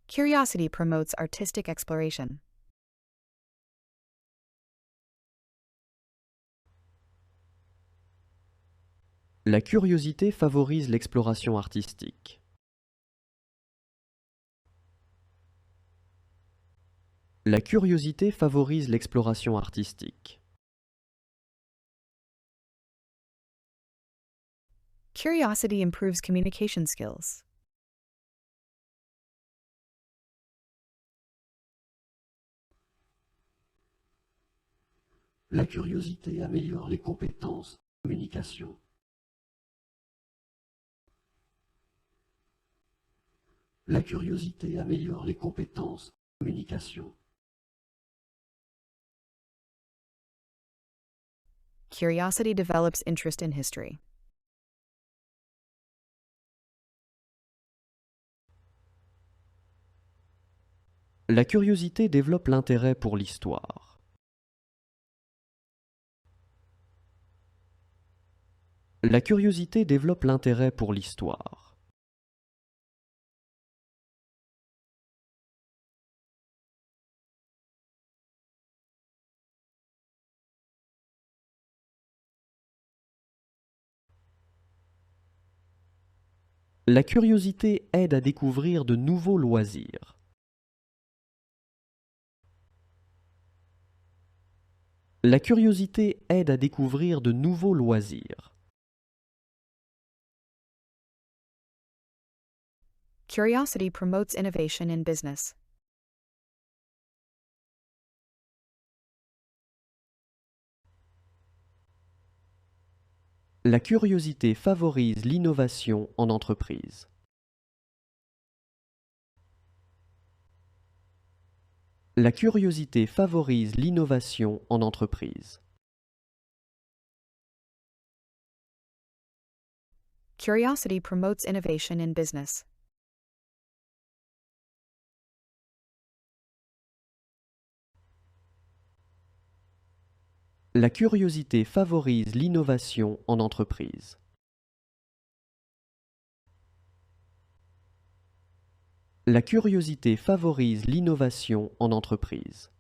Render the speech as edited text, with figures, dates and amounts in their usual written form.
Curiosity promotes artistic exploration. La curiosité favorise l'exploration artistique. La curiosité favorise l'exploration artistique. Curiosity improves communication skills. La curiosité améliore les compétences de communication. La curiosité améliore les compétences de communication. Curiosity develops interest in history. La curiosité développe l'intérêt pour l'histoire. La curiosité développe l'intérêt pour l'histoire. La curiosité aide à découvrir de nouveaux loisirs. La curiosité aide à découvrir de nouveaux loisirs. Curiosity promotes innovation in business. La curiosité favorise l'innovation en entreprise. La curiosité favorise l'innovation en entreprise. Curiosity promotes innovation in business. La curiosité favorise l'innovation en entreprise. La curiosité favorise l'innovation en entreprise.